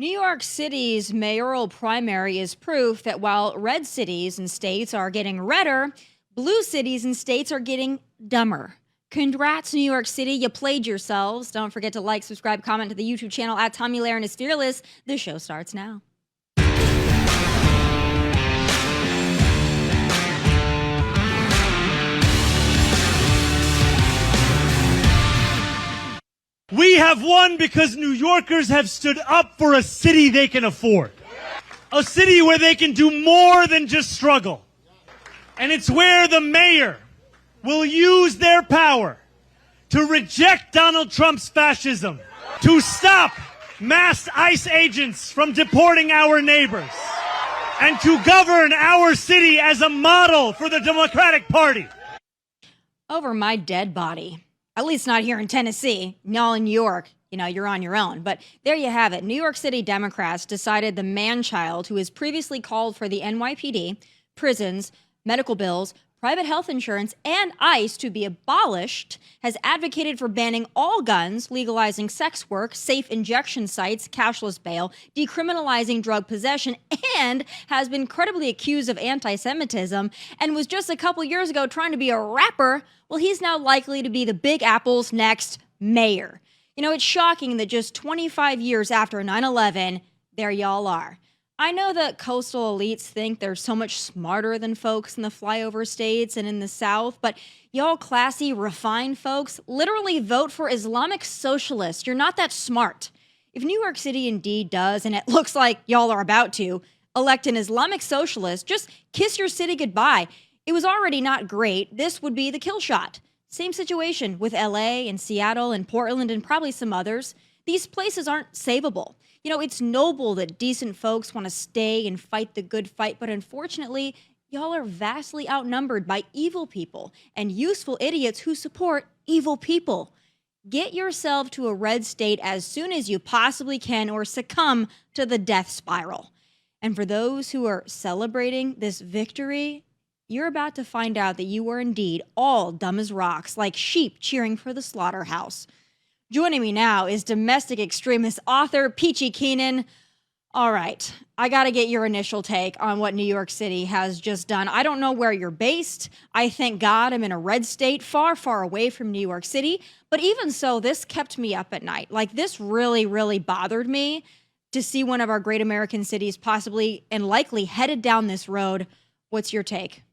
New York City's mayoral primary is proof that while red cities and states are getting redder, blue cities and states are getting dumber. Congrats, New York City. You played yourselves. Don't forget to like, subscribe, comment to the YouTube channel at Tomi Lahren is Fearless. The show starts now. We have won because New Yorkers have stood up for a city they can afford. A city where they can do more than just struggle. And it's where the mayor will use their power to reject Donald Trump's fascism, to stop masked ICE agents from deporting our neighbors, and to govern our city as a model for the Democratic Party. Over my dead body. At least not here in Tennessee. Y'all in New York, you're on your own. But there you have it. New York City Democrats decided the man-child who has previously called for the NYPD, prisons, medical bills, private health insurance, and ICE to be abolished, has advocated for banning all guns, legalizing sex work, safe injection sites, cashless bail, decriminalizing drug possession, and has been credibly accused of anti-Semitism and was just a couple years ago trying to be a rapper. Well, he's now likely to be the Big Apple's next mayor. It's shocking that just 25 years after 9/11, there y'all are. I know that coastal elites think they're so much smarter than folks in the flyover states and in the South, but y'all classy, refined folks literally vote for Islamic socialists. You're not that smart. If New York City indeed does, and it looks like y'all are about to, elect an Islamic socialist, just kiss your city goodbye. It was already not great. This would be the kill shot. Same situation with LA and Seattle and Portland and probably some others. These places aren't savable. It's noble that decent folks want to stay and fight the good fight, but unfortunately, y'all are vastly outnumbered by evil people and useful idiots who support evil people. Get yourself to a red state as soon as you possibly can or succumb to the death spiral. And for those who are celebrating this victory, you're about to find out that you were indeed all dumb as rocks, like sheep cheering for the slaughterhouse. Joining me now is domestic extremist author Peachy Keenan. All right, I got to get your initial take on what New York City has just done. I don't know where you're based. I thank God I'm in a red state, far, far away from New York City. But even so, this kept me up at night. This really, really bothered me to see one of our great American cities possibly and likely headed down this road. What's your take?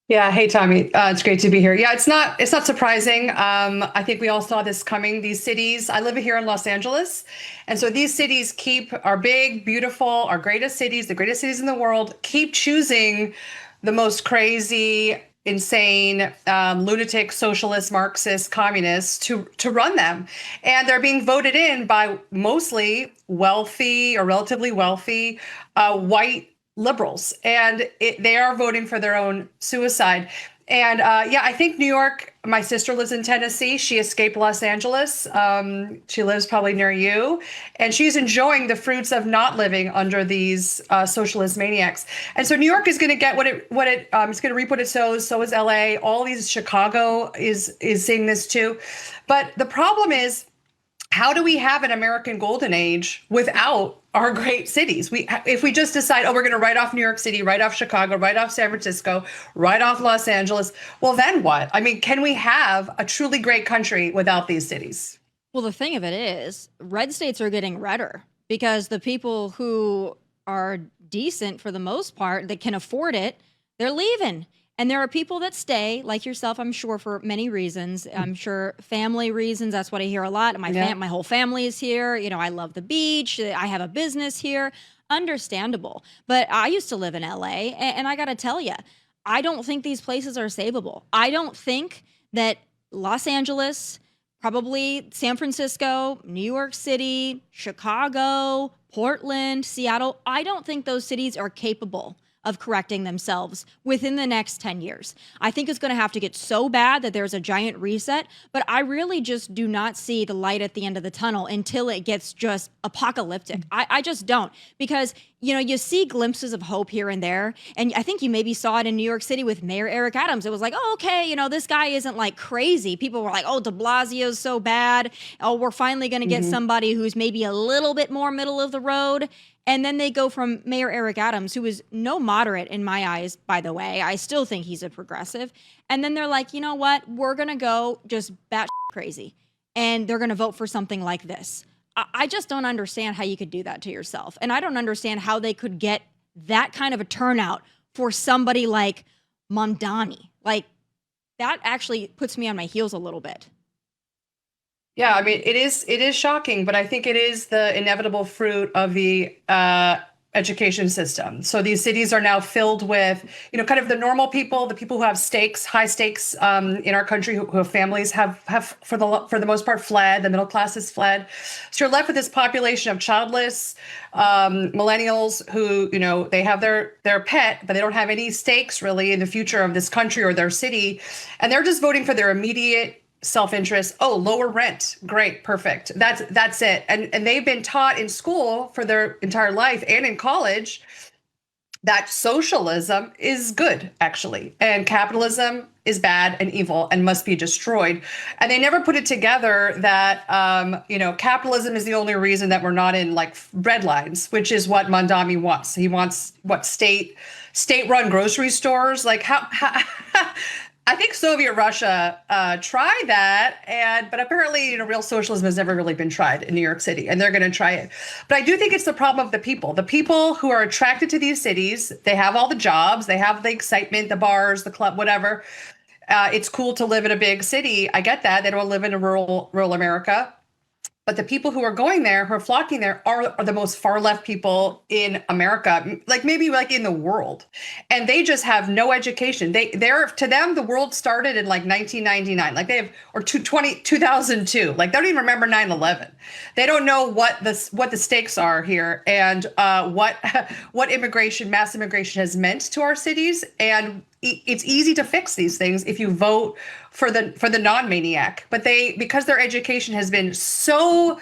Yeah. Hey, Tommy. It's great to be here. Yeah, it's not surprising. I think we all saw this coming. These cities, I live here in Los Angeles. And so these cities are big, beautiful, our greatest cities, the greatest cities in the world, keep choosing the most crazy, insane, lunatic, socialist, Marxist, communists to run them. And they're being voted in by mostly wealthy or relatively wealthy white liberals, and they are voting for their own suicide. And I think New York, my sister lives in Tennessee. She escaped Los Angeles. She lives probably near you, and she's enjoying the fruits of not living under these socialist maniacs. And so New York is going to get it's going to reap what it sows. So is LA. All these, Chicago is seeing this too. But the problem is, how do we have an American golden age without our great cities? If we just decide, we're going to write off New York City, write off Chicago, write off San Francisco, write off Los Angeles, well, then what? I mean, can we have a truly great country without these cities? Well, the thing of it is, red states are getting redder because the people who are decent for the most part, that can afford it, they're leaving. And there are people that stay, like yourself, I'm sure, for many reasons. I'm sure family reasons. That's what I hear a lot. My whole family is here. I love the beach. I have a business here. Understandable. But I used to live in LA, and I got to tell you, I don't think these places are savable. I don't think that Los Angeles, probably San Francisco, New York City, Chicago, Portland, Seattle, I don't think those cities are capable of correcting themselves within the next 10 years. I think it's going to have to get so bad that there's a giant reset, but I really just do not see the light at the end of the tunnel until it gets just apocalyptic. I just don't, because you see glimpses of hope here and there. And I think you maybe saw it in New York City with Mayor Eric Adams. It was like, oh, okay, this guy isn't like crazy. People were like, oh, de Blasio's so bad. Oh, we're finally going to get somebody who's maybe a little bit more middle of the road. And then they go from Mayor Eric Adams, who is no moderate in my eyes, by the way. I still think he's a progressive. And then they're like, you know what? We're going to go just batshit crazy. And they're going to vote for something like this. I just don't understand how you could do that to yourself. And I don't understand how they could get that kind of a turnout for somebody like Mamdani. Like, that actually puts me on my heels a little bit. Yeah, I mean, it is shocking, but I think it is the inevitable fruit of the education system. So these cities are now filled with, kind of the normal people, the people who have stakes, high stakes in our country, who have families, have for the most part fled. The middle class has fled. So you're left with this population of childless millennials who, they have their pet, but they don't have any stakes really in the future of this country or their city, and they're just voting for their immediate self-interest. Oh, lower rent. Great. Perfect. That's it. And they've been taught in school for their entire life and in college that socialism is good, actually, and capitalism is bad and evil and must be destroyed. And they never put it together that, capitalism is the only reason that we're not in like bread lines, which is what Mamdani wants. He wants state-run grocery stores. Like how I think Soviet Russia tried that, but apparently, real socialism has never really been tried in New York City, and they're going to try it. But I do think it's the problem of the people who are attracted to these cities. They have all the jobs, they have the excitement, the bars, the club, whatever. It's cool to live in a big city. I get that. They don't live in a rural America. But the people who are going there, who are flocking there, are the most far left people in America, maybe in the world. And they just have no education. To them, the world started in 1999, or 2002. They don't even remember 9/11. They don't know what the stakes are here and what mass immigration has meant to our cities. And it's easy to fix these things if you vote for the non-maniac, but because their education has been so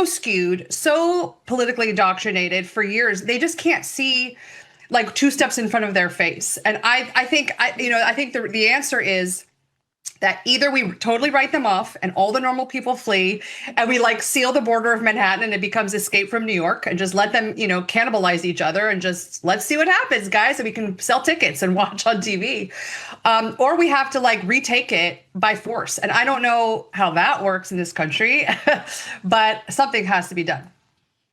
skewed, so politically indoctrinated for years, they just can't see two steps in front of their face. And I think the answer is that either we totally write them off and all the normal people flee and we seal the border of Manhattan and it becomes Escape from New York and just let them, cannibalize each other and just let's see what happens, guys, and we can sell tickets and watch on TV. Or we have to retake it by force. And I don't know how that works in this country, but something has to be done.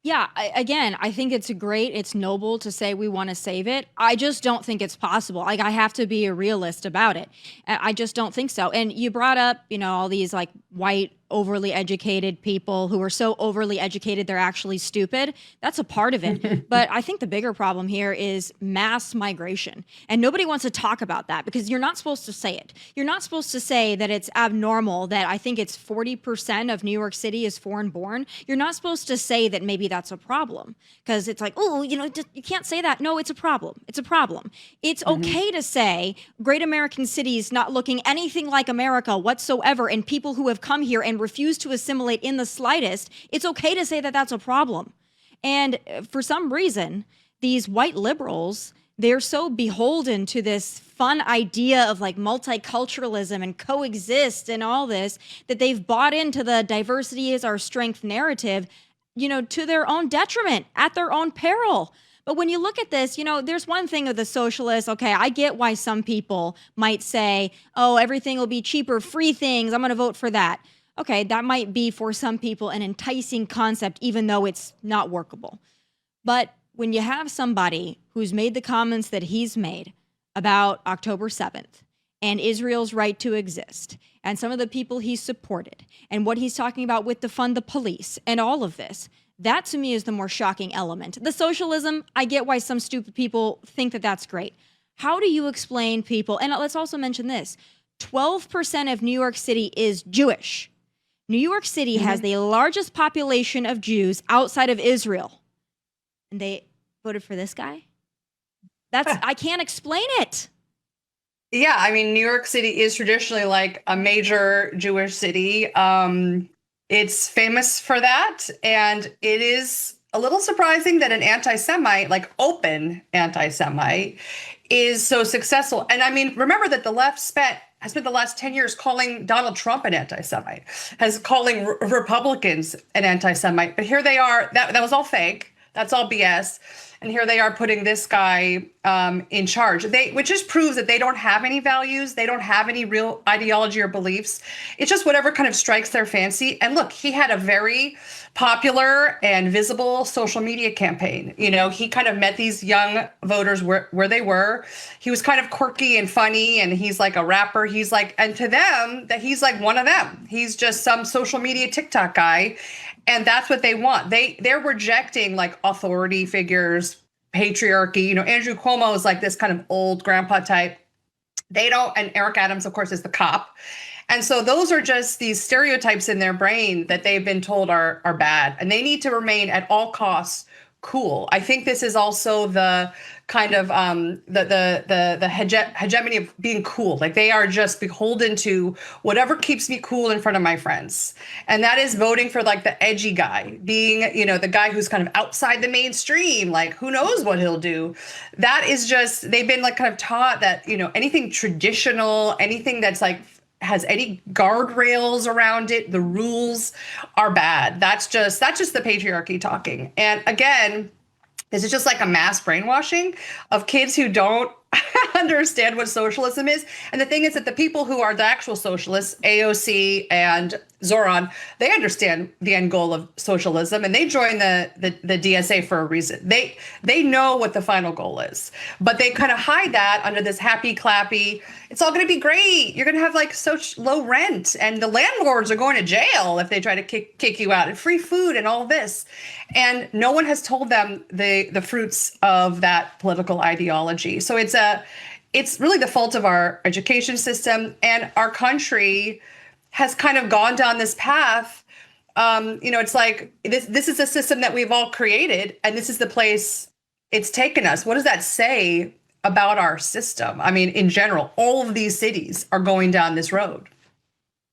Yeah, I think it's noble to say we want to save it. I just don't think it's possible. I have to be a realist about it. I just don't think so. And you brought up, all these white, overly educated people who are so overly educated they're actually stupid. That's a part of it. But I think the bigger problem here is mass migration. And nobody wants to talk about that because you're not supposed to say it. You're not supposed to say that it's abnormal that I think it's 40% of New York City is foreign born. You're not supposed to say that maybe that's a problem because it's you can't say that. No, it's a problem. It's a problem. It's okay to say great American cities not looking anything like America whatsoever and people who have come here and refuse to assimilate in the slightest. It's okay to say that that's a problem. And for some reason, these white liberals, they're so beholden to this fun idea of multiculturalism and coexist and all this that they've bought into the diversity is our strength narrative, to their own detriment, at their own peril. But when you look at this, there's one thing of the socialists. Okay, I get why some people might say, oh, everything will be cheaper, free things, I'm going to vote for that. Okay, that might be for some people an enticing concept, even though it's not workable. But when you have somebody who's made the comments that he's made about October 7th and Israel's right to exist, and some of the people he's supported, and what he's talking about with defund the police, and all of this, that to me is the more shocking element. The socialism, I get why some stupid people think that that's great. How do you explain people, and let's also mention this, 12% of New York City is Jewish. New York City has the largest population of Jews outside of Israel. And they voted for this guy? I can't explain it. Yeah, I mean, New York City is traditionally a major Jewish city. It's famous for that. And it is a little surprising that an anti-Semite, like open anti-Semite, is so successful. And I mean, remember that the left has spent the last 10 years calling Donald Trump an anti-Semite, calling Republicans an anti-Semite. But here they are. That was all fake. That's all BS. And here they are putting this guy in charge, which just proves that they don't have any values. They don't have any real ideology or beliefs. It's just whatever kind of strikes their fancy. And look, he had a very popular and visible social media campaign. You know, he kind of met these young voters where they were. He was kind of quirky and funny, and he's like a rapper. He's like, and to them, that he's like one of them. He's just some social media TikTok guy. And that's what they want. They're rejecting like authority figures, patriarchy. You know, Andrew Cuomo is like this kind of old grandpa type. They don't, and Eric Adams, of course, is the cop. And so those are just these stereotypes in their brain that they've been told are bad. And they need to remain at all costs cool. I think this is also the kind of the hegemony of being cool. Like they are just beholden to whatever keeps me cool in front of my friends. And that is voting for like the edgy guy, being, you know, the guy who's kind of outside the mainstream, like who knows what he'll do. That is just, they've been like kind of taught that, you know, anything traditional, anything that's like has any guardrails around it, the rules are bad. That's just the patriarchy talking. And again, this is just like a mass brainwashing of kids who don't understand what socialism is. And the thing is that the people who are the actual socialists, AOC and Zohran, they understand the end goal of socialism, and they join the DSA for a reason. They know what the final goal is, but they kind of hide that under this happy clappy, it's all going to be great. You're going to have like such low rent, and the landlords are going to jail if they try to kick you out, and free food and all this. And no one has told them the fruits of that political ideology. So it's really the fault of our education system, and our country has kind of gone down this path. You know, it's like this is a system that we've all created, and this is the place it's taken us. What does that say about our system? I mean, in general, all of these cities are going down this road.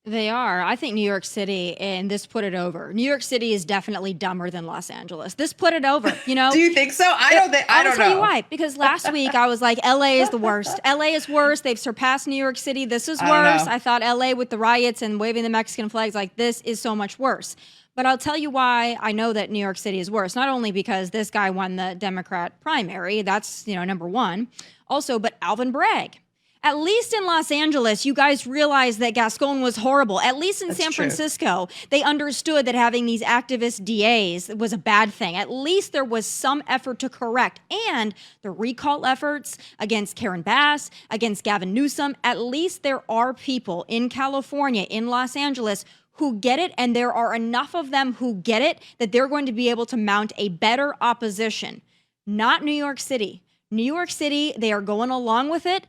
They are. I think New York City, and this put it over. New York City is definitely dumber than Los Angeles. This put it over, you know? Do you think so? I don't know. I'll tell you why. Because last week I was like, LA is the worst. LA is worse. They've surpassed New York City. This is worse. I thought LA with the riots and waving the Mexican flags, like this is so much worse. But I'll tell you why I know that New York City is worse. Not only because this guy won the Democrat primary, that's, you know, number one. Also, but Alvin Bragg. At least in Los Angeles, you guys realized that Gascon was horrible. At least in San Francisco, they understood that having these activist DAs was a bad thing. At least there was some effort to correct. And the recall efforts against Karen Bass, against Gavin Newsom, at least there are people in California, in Los Angeles, who get it, and there are enough of them who get it that they're going to be able to mount a better opposition. Not New York City. New York City, they are going along with it.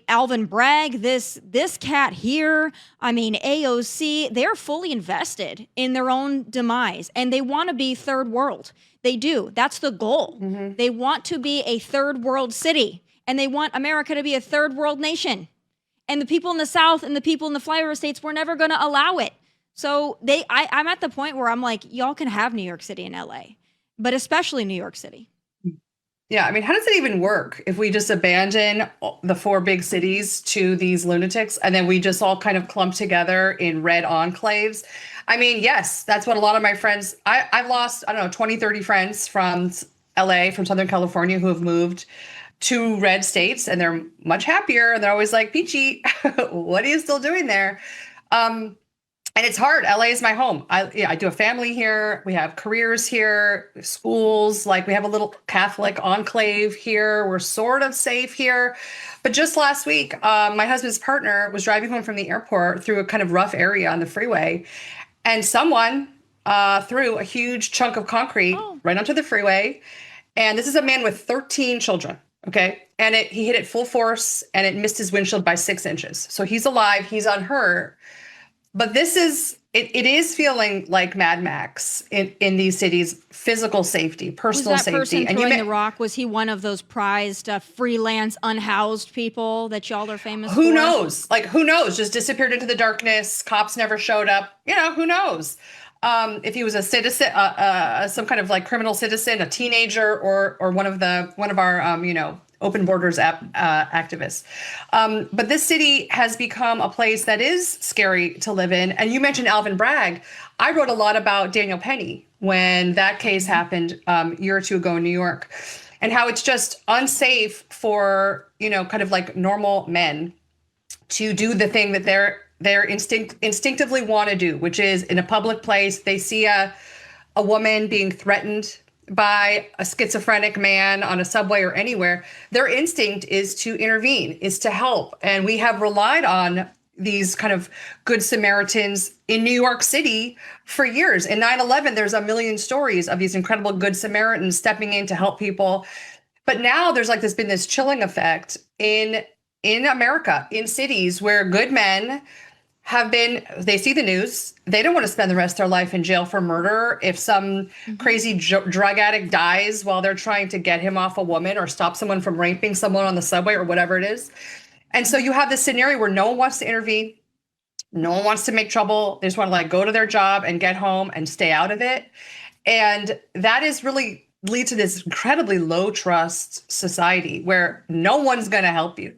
Alvin Bragg, this cat here, I mean, AOC, they're fully invested in their own demise, and they want to be third world. They do. That's the goal. Mm-hmm. They want to be a third world city, and they want America to be a third world nation. And the people in the South and the people in the flyover states were never going to allow it. So I'm at the point where I'm like, y'all can have New York City and LA, but especially New York City. Yeah, I mean, how does it even work if we just abandon the four big cities to these lunatics and then we just all kind of clump together in red enclaves? I mean, yes, that's what a lot of my friends, I've lost, 20, 30 friends from LA, from Southern California, who have moved to red states, and they're much happier. And they're always like, Peachy, what are you still doing there? And it's hard. LA is my home. I do a family here. We have careers here, schools. Like we have a little Catholic enclave here. We're sort of safe here. But just last week, my husband's partner was driving home from the airport through a kind of rough area on the freeway. And someone threw a huge chunk of concrete right onto the freeway. And this is a man with 13 children. Okay. And he hit it full force, and it missed his windshield by 6 inches. So he's alive. He's unhurt. But this is, it is feeling like Mad Max in these cities, physical safety, personal safety. Was that person throwing the rock, was he one of those prized freelance unhoused people that y'all are famous for? Who knows? Like, who knows? Just disappeared into the darkness. Cops never showed up. You know, who knows? if he was a citizen, some kind of like criminal citizen, a teenager, or one of our open borders activists. But this city has become a place that is scary to live in. And you mentioned Alvin Bragg. I wrote a lot about Daniel Penny when that case happened a year or two ago in New York, and how it's just unsafe for, kind of like normal men to do the thing that they're instinctively want to do, which is in a public place, they see a woman being threatened by a schizophrenic man on a subway or anywhere. Their instinct is to intervene, is to help. And we have relied on these kind of good Samaritans in New York City for years. In 9/11, there's a million stories of these incredible good Samaritans stepping in to help people. But now there's been this chilling effect in America, in cities where good men they see the news. They don't want to spend the rest of their life in jail for murder. If some crazy drug addict dies while they're trying to get him off a woman or stop someone from raping someone on the subway or whatever it is. And so you have this scenario where no one wants to intervene. No one wants to make trouble. They just want to go to their job and get home and stay out of it. And that is really lead to this incredibly low trust society where no one's going to help you.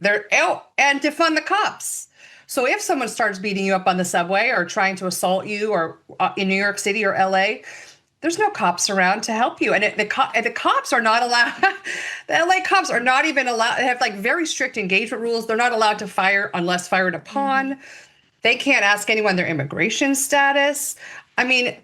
And defund the cops. So if someone starts beating you up on the subway or trying to assault you or in New York City or LA, there's no cops around to help you. And the cops are not allowed, the LA cops are not even allowed, they have very strict engagement rules. They're not allowed to fire unless fired upon. They can't ask anyone their immigration status. I mean,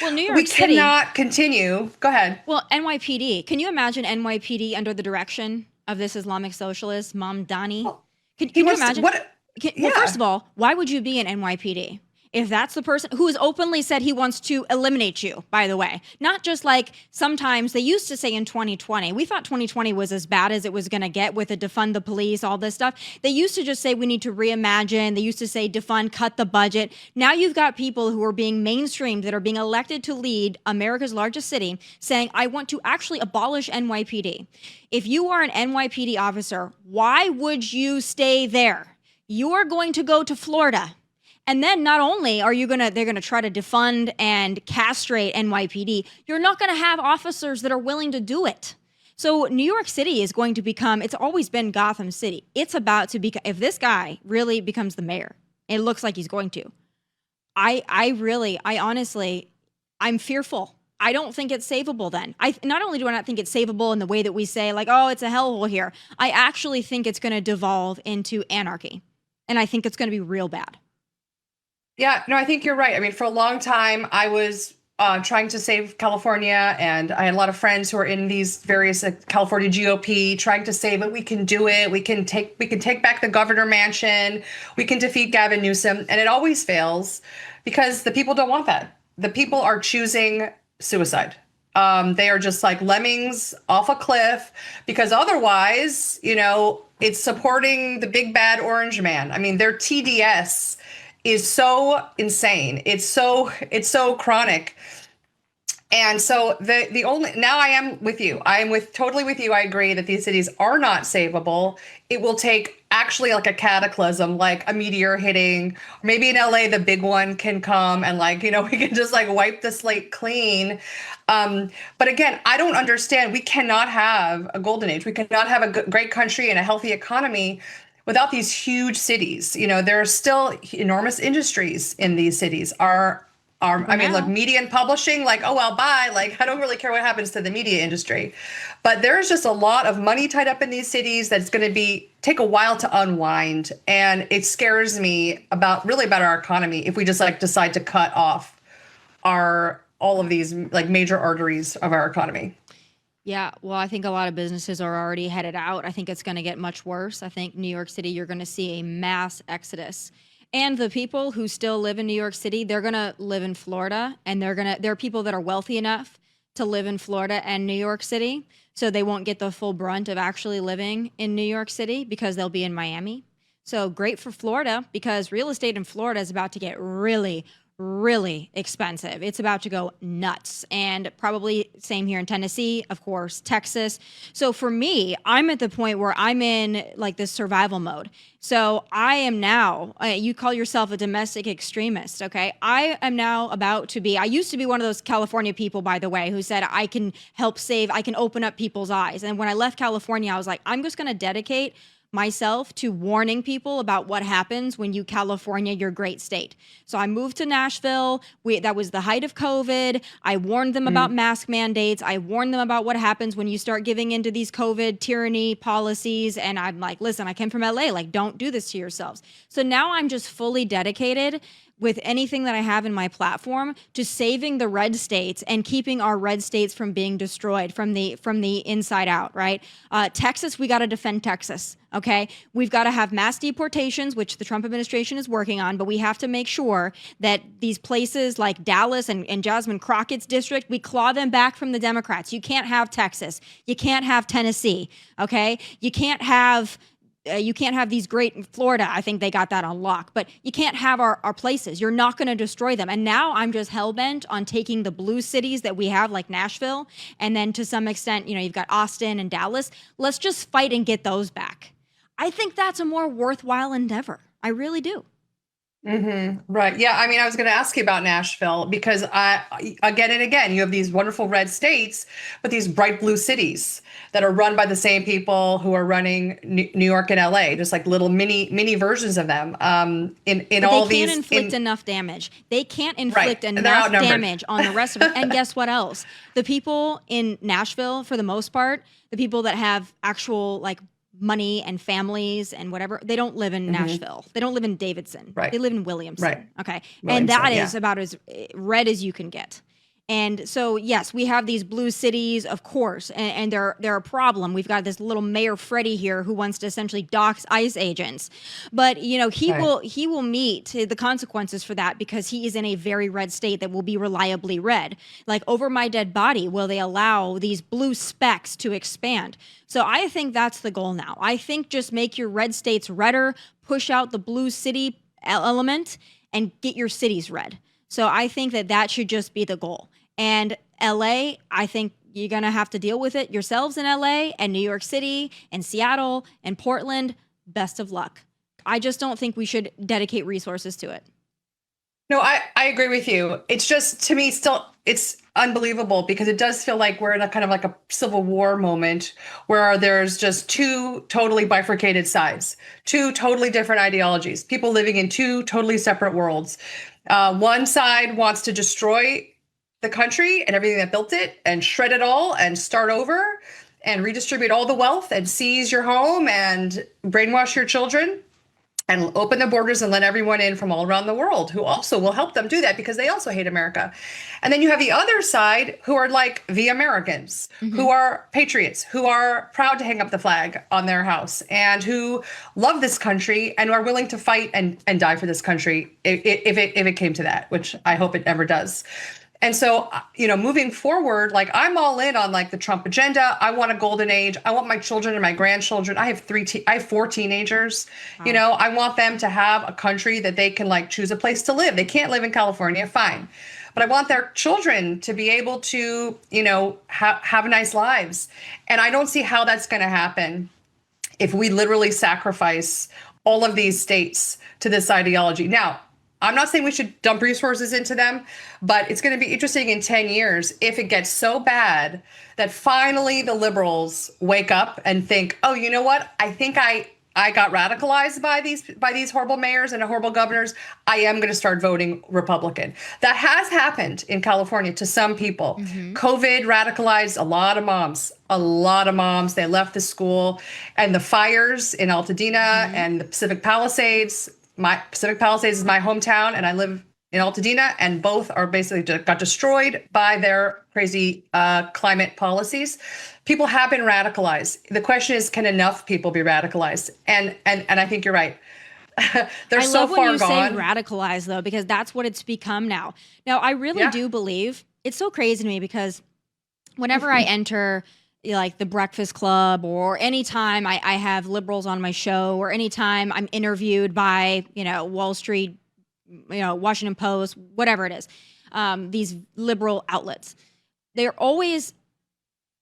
well, New York we City cannot continue. Go ahead. Well, NYPD. Can you imagine NYPD under the direction of this Islamic socialist, Mamdani? Can you imagine? Well, first of all, why would you be in NYPD? If that's the person who has openly said he wants to eliminate you, by the way, not just sometimes they used to say in 2020, we thought 2020 was as bad as it was going to get with a defund the police, all this stuff. They used to just say we need to reimagine. They used to say defund, cut the budget. Now you've got people who are being mainstreamed, that are being elected to lead America's largest city, saying, I want to actually abolish NYPD. If you are an NYPD officer, why would you stay there? You're going to go to Florida. And then not only are they're gonna try to defund and castrate NYPD, you're not gonna have officers that are willing to do it. So New York City is going to become, it's always been Gotham City. It's about to become, if this guy really becomes the mayor, it looks like he's going to, I honestly, I'm fearful. I don't think it's savable then. Not only do I not think it's savable in the way that we say oh, it's a hellhole here, I actually think it's gonna devolve into anarchy. And I think it's gonna be real bad. Yeah, no, I think you're right. I mean, for a long time, I was trying to save California, and I had a lot of friends who are in these various California GOP trying to say, but we can do it. We can take back the governor mansion. We can defeat Gavin Newsom, and it always fails because the people don't want that. The people are choosing suicide. They are just like lemmings off a cliff because otherwise, it's supporting the big bad orange man. I mean, their TDS is so insane. It's so chronic. And so now I am with you. I am totally with you. I agree that these cities are not savable. It will take actually a cataclysm, like a meteor hitting. Maybe in LA, the big one can come and we can just wipe the slate clean. But again, I don't understand. We cannot have a golden age. We cannot have a great country and a healthy economy without these huge cities. There are still enormous industries in these cities. Media and publishing, oh, well, bye. I don't really care what happens to the media industry. But there's just a lot of money tied up in these cities that's going to take a while to unwind. And it scares me about our economy if we just decide to cut off all of these major arteries of our economy. Yeah, well, I think a lot of businesses are already headed out. I think it's going to get much worse. I think New York City, you're going to see a mass exodus. And the people who still live in New York City, they're going to live in Florida, and there are people that are wealthy enough to live in Florida and New York City, so they won't get the full brunt of actually living in New York City because they'll be in Miami. So great for Florida because real estate in Florida is about to get really, really expensive. It's about to go nuts. And probably same here in Tennessee, of course, Texas. So for me, I'm at the point where I'm in like this survival mode. So I am now, you call yourself a domestic extremist, okay? I am now about to be, I used to be one of those California people, by the way, who said I can help save, I can open up people's eyes. And when I left California, I was like, I'm just going to dedicate myself to warning people about what happens when you California your great state. So I moved to Nashville. That was the height of COVID. I warned them about mask mandates. I warned them about what happens when you start giving into these COVID tyranny policies. And I'm like, listen, I came from LA. Like, don't do this to yourselves. So now I'm just fully dedicated with anything that I have in my platform to saving the red states and keeping our red states from being destroyed from the inside out, right? Texas, we got to defend Texas, okay? We've got to have mass deportations, which the Trump administration is working on, but we have to make sure that these places like Dallas and Jasmine Crockett's district, we claw them back from the Democrats. You can't have Texas. You can't have Tennessee, okay? You can't have these great Florida. I think they got that on lock, but you can't have our places. You're not going to destroy them. And now I'm just hell-bent on taking the blue cities that we have, like Nashville, and then to some extent, you've got Austin and Dallas. Let's just fight and get those back. I think that's a more worthwhile endeavor. I really do. Right. Yeah. I mean, I was going to ask you about Nashville because again and again, you have these wonderful red states, but these bright blue cities that are run by the same people who are running New York and LA, just like little mini versions of them. But all they these, can't inflict enough damage. They can't inflict enough damage on the rest of it. And guess what else? The people in Nashville, for the most part, the people that have actual like money and families and whatever, they don't live in Nashville. They don't live in Davidson. Right. They live in Williamson. Right. Okay. Williamson, and that is about as red as you can get. And so, yes, we have these blue cities, of course, and they're a problem. We've got this little Mayor Freddie here who wants to essentially dox ICE agents. But, he will meet the consequences for that because he is in a very red state that will be reliably red. Like, over my dead body, will they allow these blue specks to expand? So I think that's the goal now. I think just make your red states redder, push out the blue city element, and get your cities red. So I think that should just be the goal. And LA, I think you're going to have to deal with it yourselves in LA and New York City and Seattle and Portland. Best of luck. I just don't think we should dedicate resources to it. No, I agree with you. It's just, to me, still, it's unbelievable because it does feel like we're in a kind of like a civil war moment where there's just two totally bifurcated sides, two totally different ideologies, people living in two totally separate worlds. One side wants to destroy the country and everything that built it and shred it all and start over and redistribute all the wealth and seize your home and brainwash your children and open the borders and let everyone in from all around the world who also will help them do that because they also hate America. And then you have the other side who are like the Americans, who are patriots, who are proud to hang up the flag on their house and who love this country and are willing to fight and die for this country if it came to that, which I hope it never does. And so, moving forward, like I'm all in on like the Trump agenda. I want a golden age. I want my children and my grandchildren. I have 4 teenagers. Wow. I want them to have a country that they can like choose a place to live. They can't live in California, fine. But I want their children to be able to, have nice lives. And I don't see how that's going to happen if we literally sacrifice all of these states to this ideology. Now, I'm not saying we should dump resources into them, but it's going to be interesting in 10 years if it gets so bad that finally the liberals wake up and think, oh, you know what? I think I got radicalized by these horrible mayors and horrible governors. I am going to start voting Republican. That has happened in California to some people. COVID radicalized a lot of moms. They left the school, and the fires in Altadena and the Pacific Palisades. Pacific Palisades is my hometown, and I live in Altadena, and both are basically got destroyed by their crazy climate policies. People have been radicalized. The question is, can enough people be radicalized? And I think you're right. They're so far gone. I love when you say radicalized, though, because that's what it's become now. Now, I really do believe it's so crazy to me because whenever I enter like the Breakfast Club, or anytime I have liberals on my show, or anytime I'm interviewed by, Wall Street Washington Post, whatever it is, these liberal outlets, they're always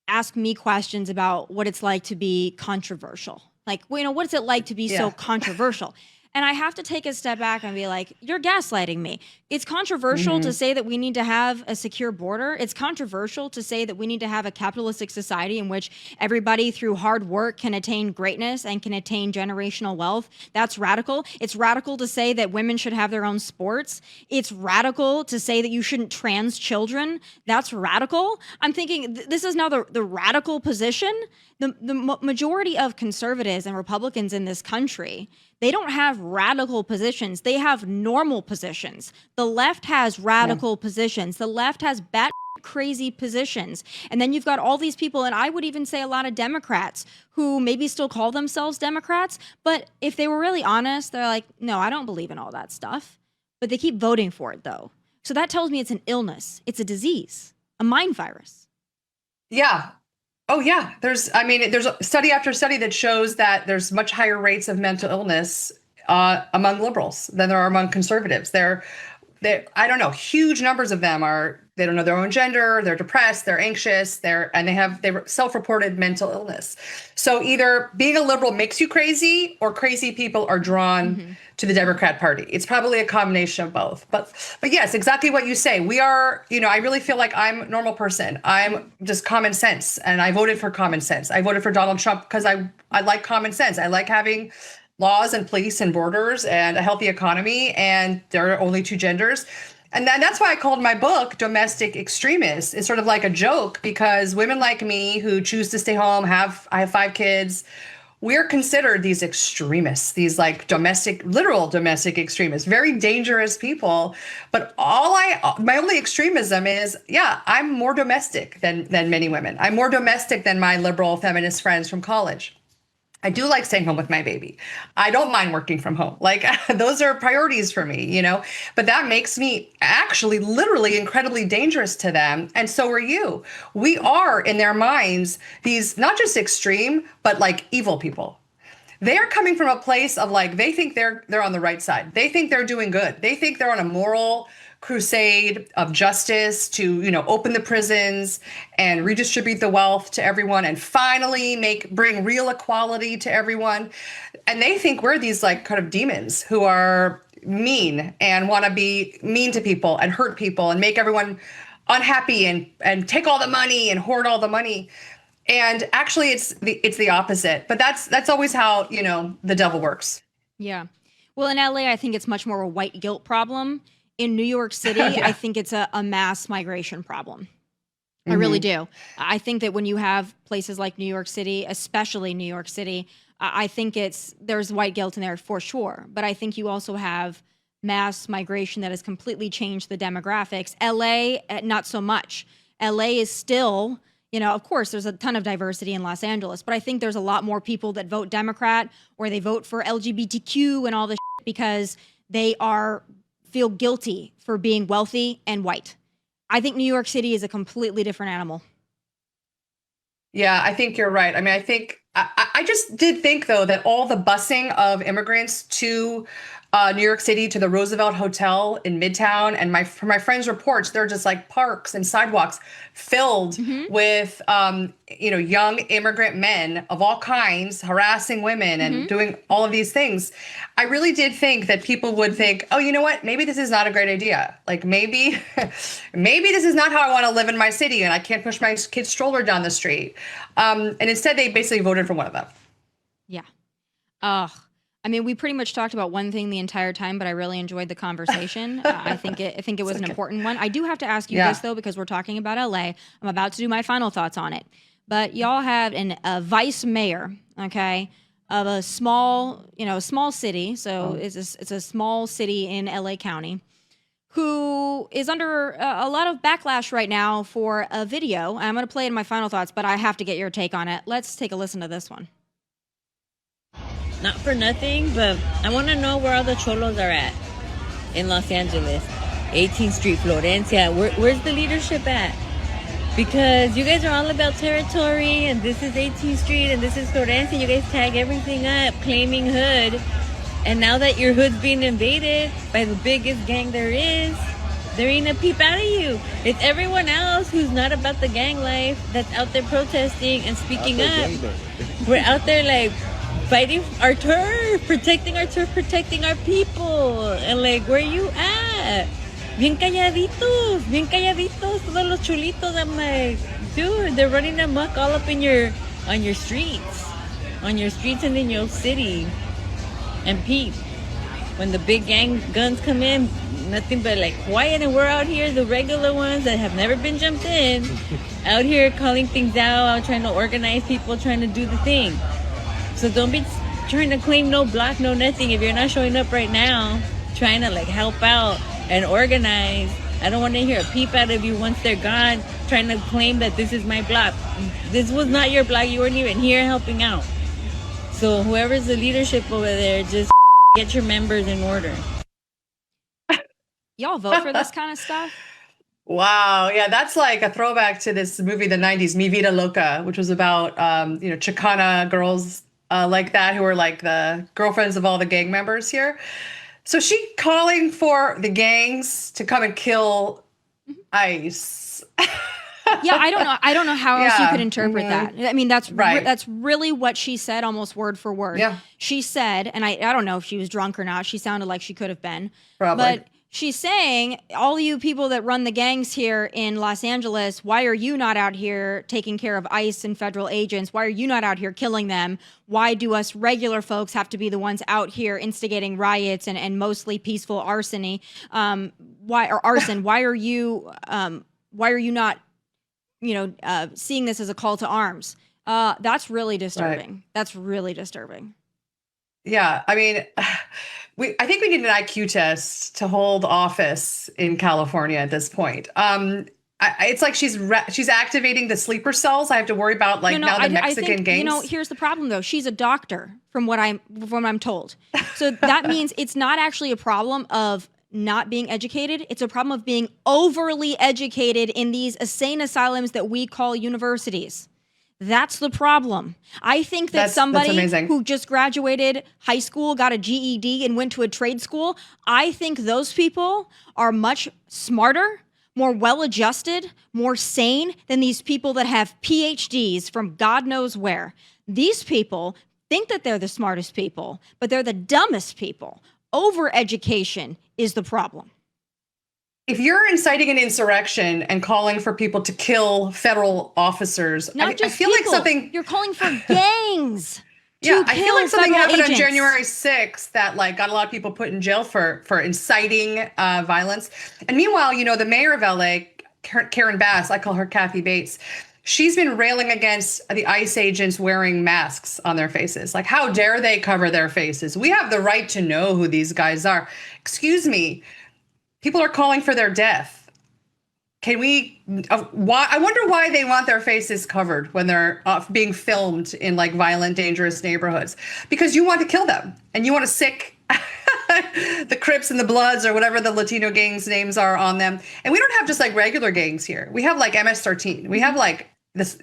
ask me questions about what it's like to be controversial. Like, what's it like to be so controversial? And I have to take a step back and be like, you're gaslighting me. It's controversial to say that we need to have a secure border. It's controversial to say that we need to have a capitalistic society in which everybody through hard work can attain greatness and can attain generational wealth. That's radical. It's radical to say that women should have their own sports. It's radical to say that you shouldn't trans children. That's radical. I'm thinking this is now the radical position. The majority of conservatives and Republicans in this country, they don't have radical positions. They have normal positions. The left has radical positions. The left has bat crazy positions. And then you've got all these people, and I would even say a lot of Democrats who maybe still call themselves Democrats, but if they were really honest, they're like, no, I don't believe in all that stuff. But they keep voting for it, though. So that tells me it's an illness. It's a disease, a mind virus. Yeah. Oh, yeah. There's study after study that shows that there's much higher rates of mental illness among liberals than there are among conservatives. I don't know, huge numbers of them they don't know their own gender, they're depressed, they're anxious, they have self-reported mental illness. So either being a liberal makes you crazy, or crazy people are drawn to the Democrat Party. It's probably a combination of both. But yes, exactly what you say. We are, I really feel like I'm a normal person. I'm just common sense, and I voted for common sense. I voted for Donald Trump because I like common sense. I like having laws and police and borders and a healthy economy, and there are only two genders. And that's why I called my book Domestic Extremists. It's sort of like a joke, because women like me who choose to stay home, I have 5 kids, we're considered these extremists, these like literal domestic extremists, very dangerous people. But my only extremism is, I'm more domestic than many women. I'm more domestic than my liberal feminist friends from college. I do like staying home with my baby. I don't mind working from home. Like, those are priorities for me, but that makes me actually literally incredibly dangerous to them. And so are you. We are, in their minds, these not just extreme, but like evil people. They're coming from a place of like, they think they're on the right side. They think they're doing good. They think they're on a moral crusade of justice to, open the prisons and redistribute the wealth to everyone and finally bring real equality to everyone. And they think we're these like kind of demons who are mean and want to be mean to people and hurt people and make everyone unhappy and take all the money and hoard all the money. And actually it's the opposite. But that's always how, the devil works. Yeah. Well, in LA, I think it's much more a white guilt problem. In New York City, I think it's a mass migration problem. I really do. I think that when you have places like New York City, especially New York City, I think there's white guilt in there for sure. But I think you also have mass migration that has completely changed the demographics. LA, not so much. LA is still, of course, there's a ton of diversity in Los Angeles, but I think there's a lot more people that vote Democrat or they vote for LGBTQ and all this shit because they feel guilty for being wealthy and white. I think New York City is a completely different animal. Yeah, I think you're right. I mean, I just did think, though, that all the busing of immigrants to New York City, to the Roosevelt Hotel in Midtown, and from my friends' reports, they're just like parks and sidewalks filled with, young immigrant men of all kinds harassing women and doing all of these things. I really did think that people would think, oh, you know what? Maybe this is not a great idea. Like maybe this is not how I want to live in my city, and I can't push my kid's stroller down the street. And instead, they basically voted for one of them. Yeah. I mean, we pretty much talked about one thing the entire time, but I really enjoyed the conversation. I think it was an important one. I do have to ask you this, though, because we're talking about LA. I'm about to do my final thoughts on it. But y'all have a vice mayor, okay, of a small city. So it's a small city in LA County, who is under a lot of backlash right now for a video. I'm going to play it in my final thoughts, but I have to get your take on it. Let's take a listen to this one. Not for nothing, but I want to know where all the cholos are at in Los Angeles. 18th Street, Florencia. Where's the leadership at? Because you guys are all about territory, and this is 18th Street, and this is Florencia. You guys tag everything up, claiming hood. And now that your hood's being invaded by the biggest gang there is, there ain't a peep out of you. It's everyone else who's not about the gang life that's out there protesting and speaking up. We're out there like fighting our turf, protecting our people. And like, where you at? Bien calladitos, todos los chulitos. I'm like, dude, they're running amok all up on your streets and in your city. And peep, when the big gang guns come in, nothing but like quiet, and we're out here, the regular ones that have never been jumped in, out here calling things out trying to organize people, trying to do the thing. So don't be trying to claim no block, no nothing. If you're not showing up right now, trying to like help out and organize, I don't want to hear a peep out of you once they're gone, trying to claim that this is my block. This was not your block. You weren't even here helping out. So whoever's the leadership over there, just get your members in order. Y'all vote for this kind of stuff? Wow. Yeah, that's like a throwback to this movie, the 90s, Mi Vida Loca, which was about, Chicana girls like that who were like the girlfriends of all the gang members here. So she calling for the gangs to come and kill ICE. Yeah, I don't know how else you Yeah, could interpret that. I mean, that's Right. that's really what she said, almost word for word. Yeah. She said, and I don't know if she was drunk or not. She sounded like she could have been. Probably. But she's saying, all you people that run the gangs here in Los Angeles, why are you not out here taking care of ICE and federal agents? Why are you not out here killing them? Why do us regular folks have to be the ones out here instigating riots and mostly peaceful arson? Why are you not seeing this as a call to arms? That's really disturbing. Right. That's really disturbing. Yeah, I mean, I think we need an IQ test to hold office in California at this point. It's like she's activating the sleeper cells. I have to worry about the Mexican gangs. Here's the problem though. She's a doctor, from what I'm told. So that means it's not actually a problem of not being educated. It's a problem of being overly educated in these insane asylums that we call universities. That's the problem. I think that somebody who just graduated high school, got a GED, and went to a trade school, I think those people are much smarter, more well-adjusted, more sane than these people that have PhDs from God knows where. These people think that they're the smartest people, but they're the dumbest people. Overeducation is the problem. If you're inciting an insurrection and calling for people to kill federal officers, I feel like something you're calling for gangs. Yeah, I feel like something happened agents. on January 6th that got a lot of people put in jail for inciting violence. And meanwhile, the mayor of LA, Karen Bass, I call her Kathy Bates, she's been railing against the ICE agents wearing masks on their faces. Like, how dare they cover their faces? We have the right to know who these guys are. Excuse me. People are calling for their death. Can we? I wonder why they want their faces covered when they're being filmed in violent, dangerous neighborhoods. Because you want to kill them and you want to sick the Crips and the Bloods or whatever the Latino gangs' names are on them. And we don't have just regular gangs here. We have MS-13. We have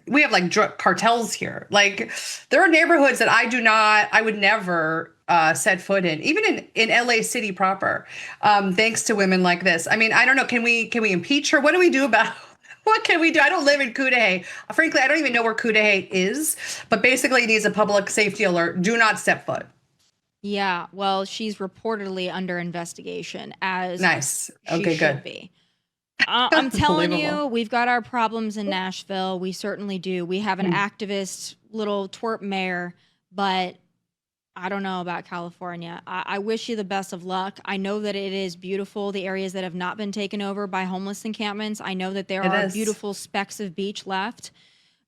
we have drug cartels here. There are neighborhoods that I would never set foot in, even in LA City proper, thanks to women like this. I mean, I don't know. Can we impeach her? What do we do about what can we do? I don't live in Cudahy. Frankly, I don't even know where Cudahy is, but basically it needs a public safety alert. Do not step foot. Yeah, well, she's reportedly under investigation as nice. Okay, she should good. Be. I'm telling you, we've got our problems in Nashville. We certainly do. We have an activist little twerp mayor, but I don't know about California. I wish you the best of luck. I know that it is beautiful, the areas that have not been taken over by homeless encampments. I know that there are beautiful specks of beach left.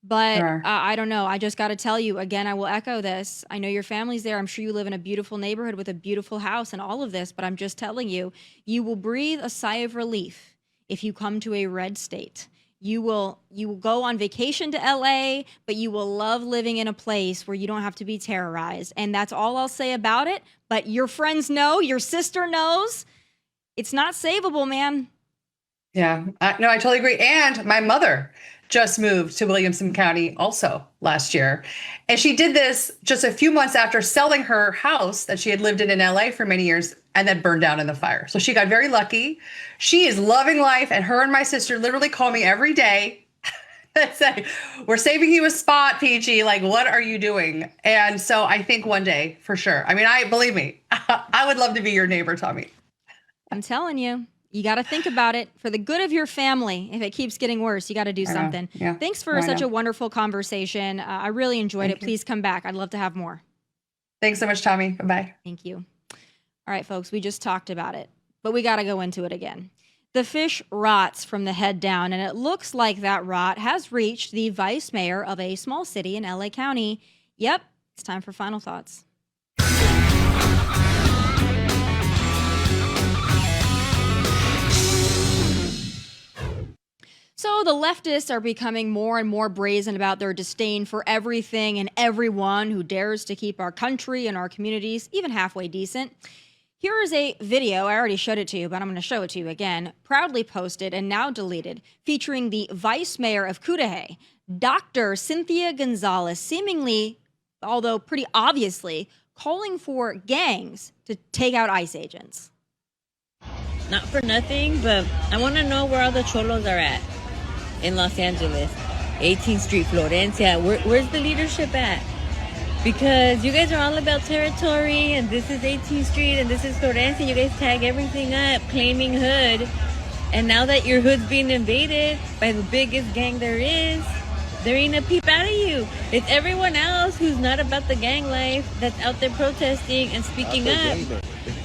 But I don't know. I just got to tell you, again, I will echo this. I know your family's there. I'm sure you live in a beautiful neighborhood with a beautiful house and all of this. But I'm just telling you, you will breathe a sigh of relief if you come to a red state. You will go on vacation to LA, but you will love living in a place where you don't have to be terrorized. And that's all I'll say about it. But your friends know, your sister knows. It's not savable, man. Yeah, no, I totally agree. And my mother just moved to Williamson County also last year. And she did this just a few months after selling her house that she had lived in LA for many years and then burned down in the fire. So she got very lucky. She is loving life. And her and my sister literally call me every day and say, we're saving you a spot, Peachy. Like, what are you doing? And so I think one day for sure. I mean, believe me, I would love to be your neighbor, Tomi. I'm telling you. You got to think about it for the good of your family. If it keeps getting worse, you got to do something. Yeah. Thanks for such a wonderful conversation. I really enjoyed it. Please come back. I'd love to have more. Thanks so much, Tomi. Bye-bye. Thank you. All right, folks, we just talked about it, but we got to go into it again. The fish rots from the head down, and it looks like that rot has reached the vice mayor of a small city in LA County. Yep, it's time for final thoughts. So the leftists are becoming more and more brazen about their disdain for everything and everyone who dares to keep our country and our communities even halfway decent. Here is a video, I already showed it to you, but I'm going to show it to you again, proudly posted and now deleted, featuring the vice mayor of Cudahy, Dr. Cynthia Gonzalez, seemingly, although pretty obviously, calling for gangs to take out ICE agents. Not for nothing, but I want to know where all the cholos are at in Los Angeles. 18th Street, Florencia. Where's the leadership at? Because you guys are all about territory, and this is 18th Street, and this is Florencia. You guys tag everything up, claiming hood. And now that your hood's being invaded by the biggest gang there is, there ain't a peep out of you. It's everyone else who's not about the gang life that's out there protesting and speaking up.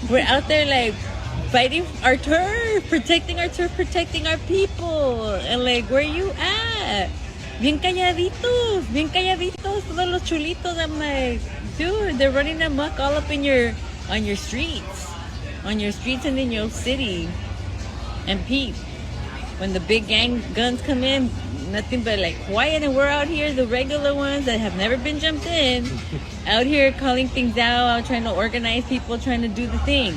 We're out there like fighting our turf, protecting our turf, protecting our people. And like, where you at? Bien calladitos, todos los chulitos. I'm like, dude, they're running amok all up in on your streets and in your city. And Pete, when the big gang guns come in, nothing but like quiet, and we're out here, the regular ones that have never been jumped in, out here calling things out trying to organize people, trying to do the thing.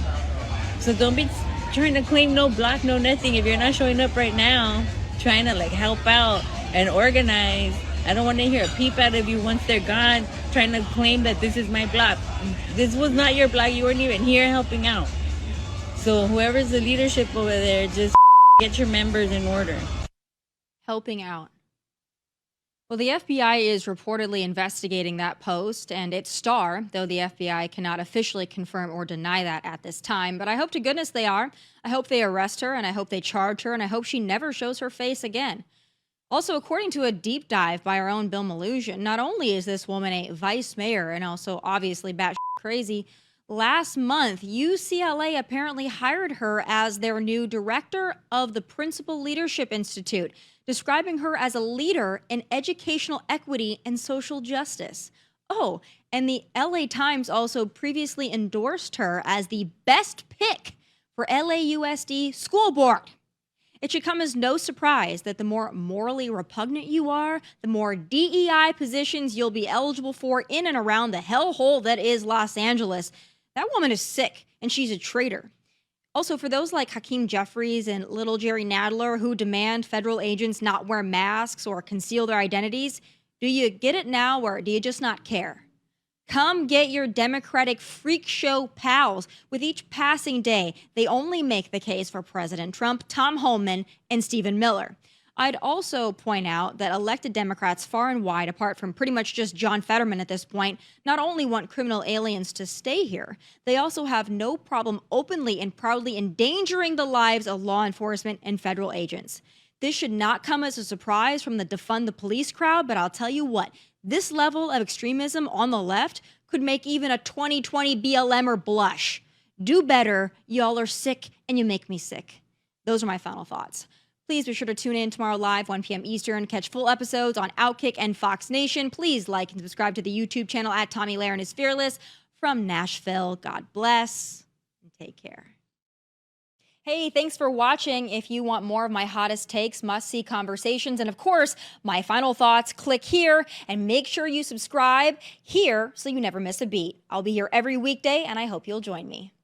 So don't be trying to claim no block, no nothing. If you're not showing up right now, trying to like help out and organize, I don't want to hear a peep out of you once they're gone, trying to claim that this is my block. This was not your block. You weren't even here helping out. So whoever's the leadership over there, just get your members in order. Helping out. Well, the FBI is reportedly investigating that post and its star, though the FBI cannot officially confirm or deny that at this time. But I hope to goodness they are. I hope they arrest her, and I hope they charge her, and I hope she never shows her face again. Also, according to a deep dive by our own Bill Malhusian, not only is this woman a vice mayor and also obviously batshit crazy, last month, UCLA apparently hired her as their new director of the Principal Leadership Institute, describing her as a leader in educational equity and social justice. Oh, and the LA Times also previously endorsed her as the best pick for LAUSD school board. It should come as no surprise that the more morally repugnant you are, the more DEI positions you'll be eligible for in and around the hellhole that is Los Angeles. That woman is sick, and she's a traitor. Also, for those like Hakeem Jeffries and little Jerry Nadler who demand federal agents not wear masks or conceal their identities, do you get it now, or do you just not care? Come get your Democratic freak show pals. With each passing day, they only make the case for President Trump, Tom Homan, and Stephen Miller. I'd also point out that elected Democrats far and wide, apart from pretty much just John Fetterman at this point, not only want criminal aliens to stay here, they also have no problem openly and proudly endangering the lives of law enforcement and federal agents. This should not come as a surprise from the defund the police crowd, but I'll tell you what, this level of extremism on the left could make even a 2020 BLMer blush. Do better. Y'all are sick, and you make me sick. Those are my final thoughts. Please be sure to tune in tomorrow live, 1 p.m. Eastern. Catch full episodes on Outkick and Fox Nation. Please like and subscribe to the YouTube channel at Tomi Lahren is Fearless. From Nashville, God bless and take care. Hey, thanks for watching. If you want more of my hottest takes, must-see conversations, and of course, my final thoughts, click here and make sure you subscribe here so you never miss a beat. I'll be here every weekday, and I hope you'll join me.